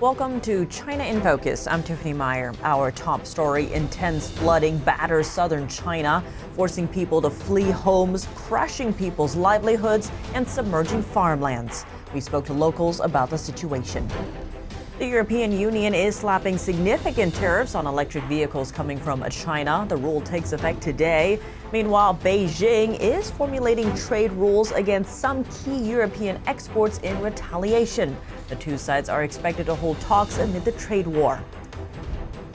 Welcome to China in Focus. I'm Tiffany Meyer. Our top story: intense flooding batters southern China, forcing people to flee homes, crushing people's livelihoods, and submerging farmlands. We spoke to locals about the situation. The European Union is slapping significant tariffs on electric vehicles coming from China. The rule takes effect today. Meanwhile, Beijing is formulating trade rules against some key European exports in retaliation. The two sides are expected to hold talks amid the trade war.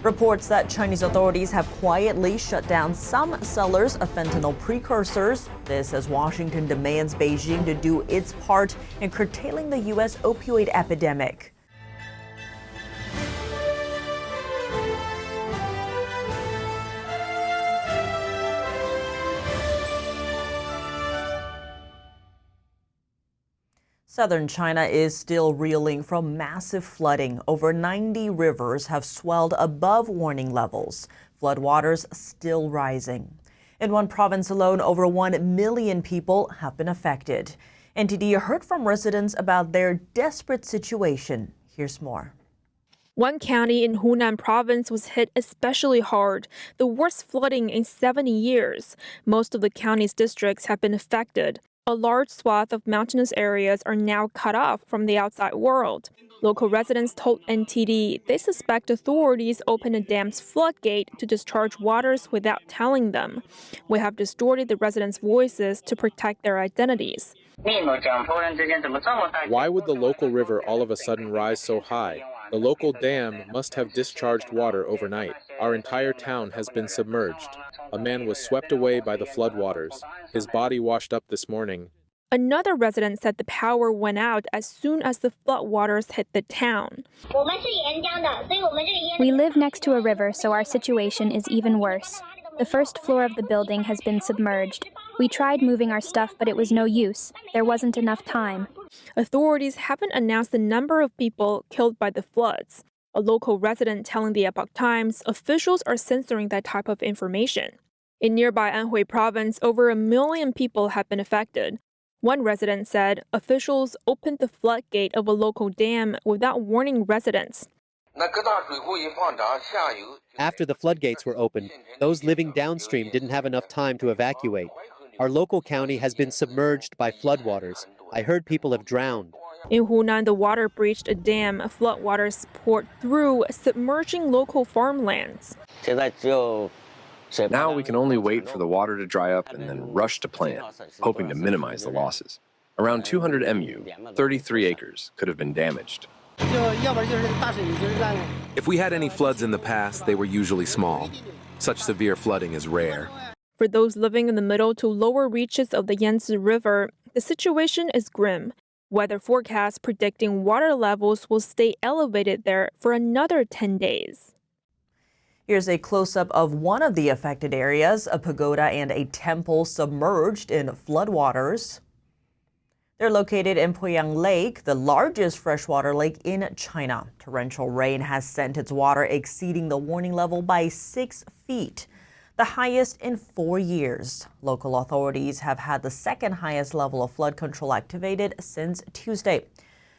Reports that Chinese authorities have quietly shut down some sellers of fentanyl precursors. This as Washington demands Beijing to do its part in curtailing the U.S. opioid epidemic. Southern China is still reeling from massive flooding. Over 90 rivers have swelled above warning levels. Floodwaters still rising. In one province alone, over 1 million people have been affected. NTD heard from residents about their desperate situation. Here's more. One county in Hunan province was hit especially hard, the worst flooding in 70 years. Most of the county's districts have been affected. A large swath of mountainous areas are now cut off from the outside world. Local residents told NTD they suspect authorities opened a dam's floodgate to discharge waters without telling them. We have distorted the residents' voices to protect their identities. Why would the local river all of a sudden rise so high? The local dam must have discharged water overnight. Our entire town has been submerged. A man was swept away by the floodwaters. His body washed up this morning. Another resident said the power went out as soon as the floodwaters hit the town. We live next to a river, so our situation is even worse. The first floor of the building has been submerged. We tried moving our stuff, but it was no use. There wasn't enough time. Authorities haven't announced the number of people killed by the floods. A local resident telling the Epoch Times officials are censoring that type of information. In nearby Anhui province, over 1 million people have been affected. One resident said officials opened the floodgate of a local dam without warning residents. After the floodgates were opened, those living downstream didn't have enough time to evacuate. Our local county has been submerged by floodwaters. I heard people have drowned. In Hunan, the water breached a dam. Floodwaters poured through, submerging local farmlands. Now we can only wait for the water to dry up and then rush to plant, hoping to minimize the losses. Around 200 MU, 33 acres, could have been damaged. If we had any floods in the past, they were usually small. Such severe flooding is rare. For those living in the middle to lower reaches of the Yangtze River, the situation is grim. Weather forecasts predicting water levels will stay elevated there for another 10 days. Here's a close-up of one of the affected areas, a pagoda and a temple submerged in floodwaters. They're located in Poyang Lake, the largest freshwater lake in China. Torrential rain has sent its water exceeding the warning level by 6 feet, the highest in 4 years. Local authorities have had the second highest level of flood control activated since Tuesday.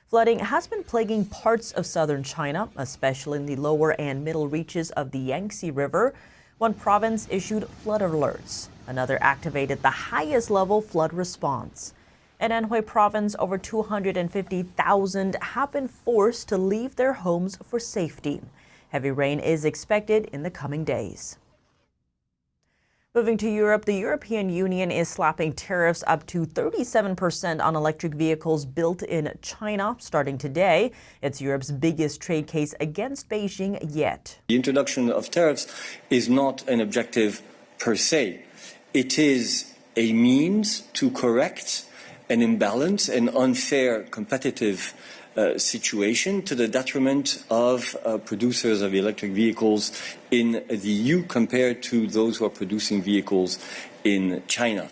Flooding has been plaguing parts of southern China, especially in the lower and middle reaches of the Yangtze River. One province issued flood alerts. Another activated the highest level flood response. In Anhui province, over 250,000 have been forced to leave their homes for safety. Heavy rain is expected in the coming days. Moving to Europe, the European Union is slapping tariffs up to 37% on electric vehicles built in China starting today. It's Europe's biggest trade case against Beijing yet. The introduction of tariffs is not an objective per se. It is a means to correct an imbalance, an unfair competitive situation to the detriment of producers of electric vehicles in the EU compared to those who are producing vehicles in China.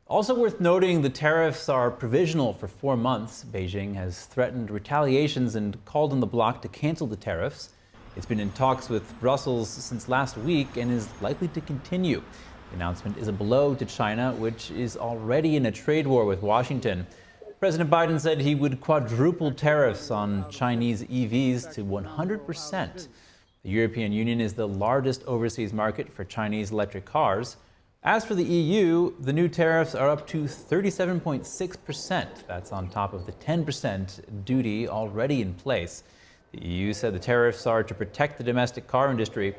Also worth noting, the tariffs are provisional for 4 months. Beijing has threatened retaliations and called on the bloc to cancel the tariffs. It's been in talks with Brussels since last week and is likely to continue. The announcement is a blow to China, which is already in a trade war with Washington. President Biden said he would quadruple tariffs on Chinese EVs to 100%. The European Union is the largest overseas market for Chinese electric cars. As for the EU, the new tariffs are up to 37.6%. That's on top of the 10% duty already in place. The EU said the tariffs are to protect the domestic car industry.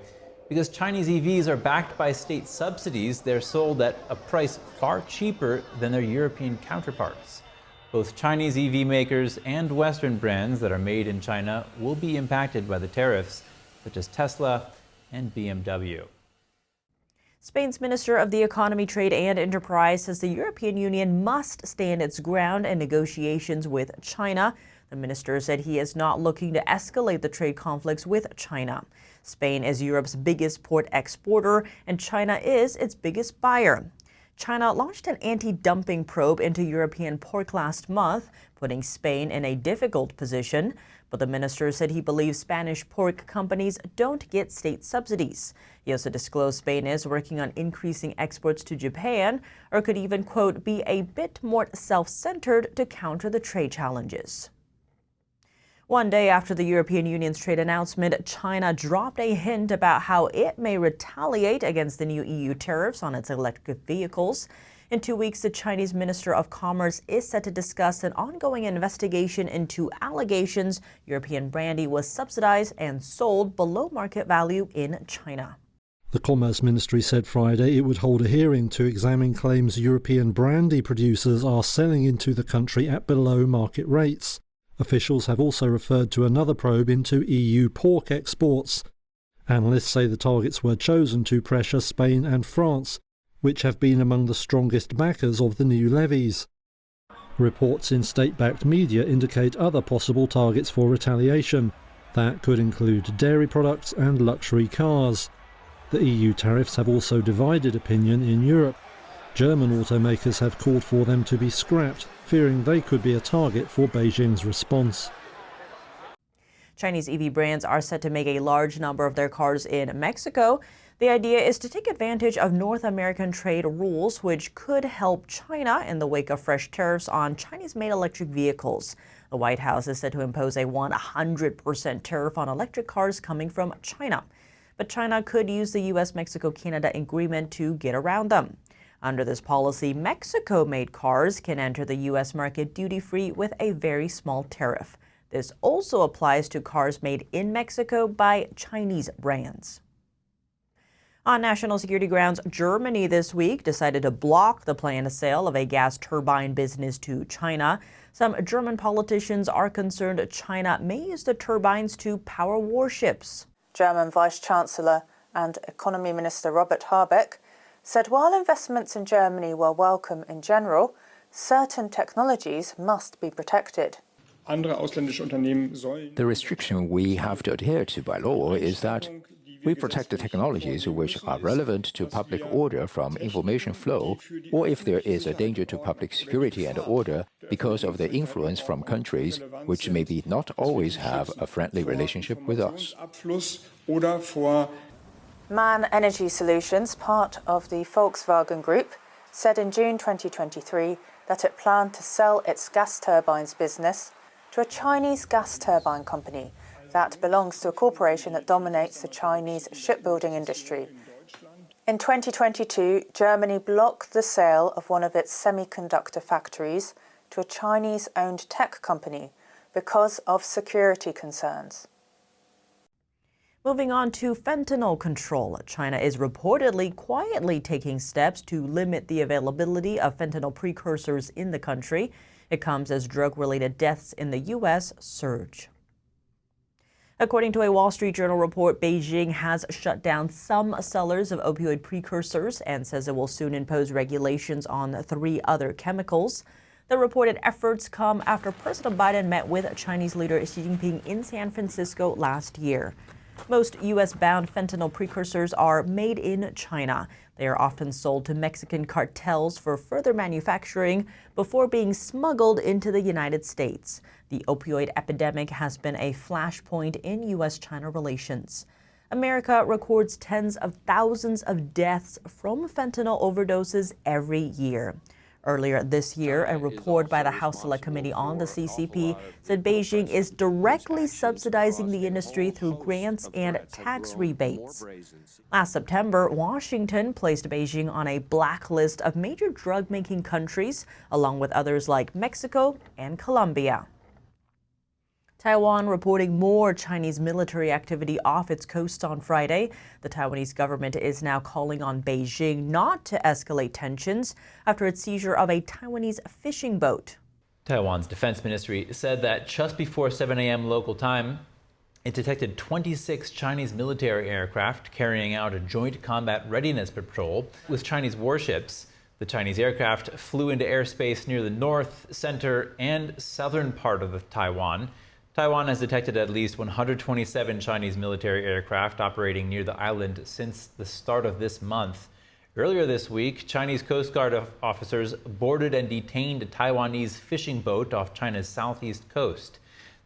Because Chinese EVs are backed by state subsidies, they're sold at a price far cheaper than their European counterparts. Both Chinese EV makers and Western brands that are made in China will be impacted by the tariffs, such as Tesla and BMW. Spain's Minister of the Economy, Trade and Enterprise says the European Union must stand its ground in negotiations with China. The minister said he is not looking to escalate the trade conflicts with China. Spain is Europe's biggest pork exporter, and China is its biggest buyer. China launched an anti-dumping probe into European pork last month, putting Spain in a difficult position. But the minister said he believes Spanish pork companies don't get state subsidies. He also disclosed Spain is working on increasing exports to Japan, or could even, quote, be a bit more self-centered to counter the trade challenges. One day after the European Union's trade announcement, China dropped a hint about how it may retaliate against the new EU tariffs on its electric vehicles. In 2 weeks, the Chinese Minister of Commerce is set to discuss an ongoing investigation into allegations European brandy was subsidized and sold below market value in China. The Commerce Ministry said Friday it would hold a hearing to examine claims European brandy producers are selling into the country at below market rates. Officials have also referred to another probe into EU pork exports. Analysts say the targets were chosen to pressure Spain and France, which have been among the strongest backers of the new levies. Reports in state-backed media indicate other possible targets for retaliation. That could include dairy products and luxury cars. The EU tariffs have also divided opinion in Europe. German automakers have called for them to be scrapped, fearing they could be a target for Beijing's response. Chinese EV brands are set to make a large number of their cars in Mexico. The idea is to take advantage of North American trade rules, which could help China in the wake of fresh tariffs on Chinese-made electric vehicles. The White House is set to impose a 100% tariff on electric cars coming from China. But China could use the U.S.-Mexico-Canada agreement to get around them. Under this policy, Mexico-made cars can enter the U.S. market duty-free with a very small tariff. This also applies to cars made in Mexico by Chinese brands. On national security grounds, Germany this week decided to block the planned sale of a gas turbine business to China. Some German politicians are concerned China may use the turbines to power warships. German Vice-Chancellor and Economy Minister Robert Habeck said while investments in Germany were welcome in general, certain technologies must be protected. The restriction we have to adhere to by law is that we protect the technologies which are relevant to public order from information flow, or if there is a danger to public security and order because of the influence from countries which maybe not always have a friendly relationship with us. MAN Energy Solutions, part of the Volkswagen Group, said in June 2023 that it planned to sell its gas turbines business to a Chinese gas turbine company that belongs to a corporation that dominates the Chinese shipbuilding industry. In 2022, Germany blocked the sale of one of its semiconductor factories to a Chinese-owned tech company because of security concerns. Moving on to fentanyl control. China is reportedly quietly taking steps to limit the availability of fentanyl precursors in the country. It comes as drug-related deaths in the U.S. surge. According to a Wall Street Journal report, Beijing has shut down some sellers of opioid precursors and says it will soon impose regulations on 3 other chemicals. The reported efforts come after President Biden met with Chinese leader Xi Jinping in San Francisco last year. Most U.S.-bound fentanyl precursors are made in China. They are often sold to Mexican cartels for further manufacturing before being smuggled into the United States. The opioid epidemic has been a flashpoint in U.S.-China relations. America records tens of thousands of deaths from fentanyl overdoses every year. Earlier this year, a report by the House Select Committee on the CCP said Beijing is directly subsidizing the industry through grants and tax rebates. Last September, Washington placed Beijing on a blacklist of major drug-making countries, along with others like Mexico and Colombia. Taiwan reporting more Chinese military activity off its coast on Friday. The Taiwanese government is now calling on Beijing not to escalate tensions after its seizure of a Taiwanese fishing boat. Taiwan's defense ministry said that just before 7 a.m. local time, it detected 26 Chinese military aircraft carrying out a joint combat readiness patrol with Chinese warships. The Chinese aircraft flew into airspace near the north, center, and southern part of Taiwan. Taiwan has detected at least 127 Chinese military aircraft operating near the island since the start of this month. Earlier this week, Chinese Coast Guard officers boarded and detained a Taiwanese fishing boat off China's southeast coast.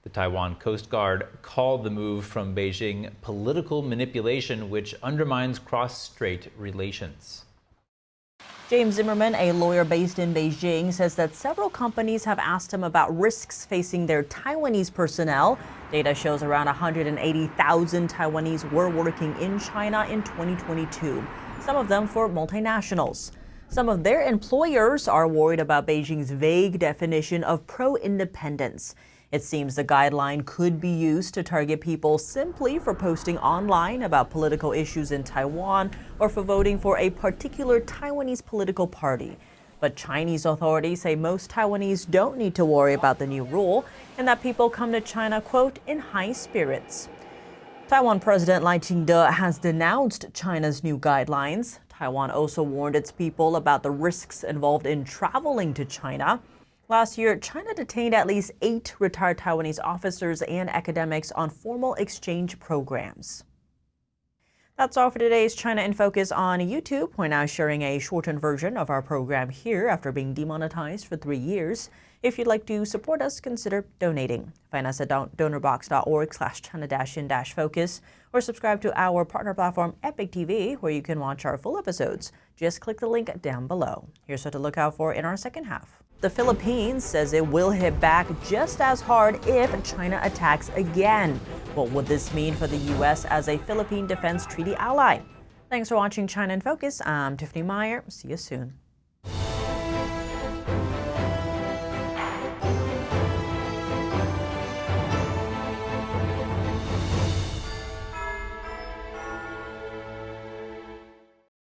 The Taiwan Coast Guard called the move from Beijing political manipulation, which undermines cross-strait relations. James Zimmerman, a lawyer based in Beijing, says that several companies have asked him about risks facing their Taiwanese personnel. Data shows around 180,000 Taiwanese were working in China in 2022, some of them for multinationals. Some of their employers are worried about Beijing's vague definition of pro-independence. It seems the guideline could be used to target people simply for posting online about political issues in Taiwan or for voting for a particular Taiwanese political party. But Chinese authorities say most Taiwanese don't need to worry about the new rule and that people come to China, quote, in high spirits. Taiwan President Lai Ching-te has denounced China's new guidelines. Taiwan also warned its people about the risks involved in traveling to China. Last year, China detained at least 8 retired Taiwanese officers and academics on formal exchange programs. That's all for today's China in Focus on YouTube. We're now sharing a shortened version of our program here after being demonetized for 3 years. If you'd like to support us, consider donating. Find us at donorbox.org/China-in-focus or subscribe to our partner platform Epic TV, where you can watch our full episodes. Just click the link down below. Here's what to look out for in our second half. The Philippines says it will hit back just as hard if China attacks again. What would this mean for the U.S. as a Philippine Defense Treaty ally? Thanks for watching China in Focus. I'm Tiffany Meyer. See you soon.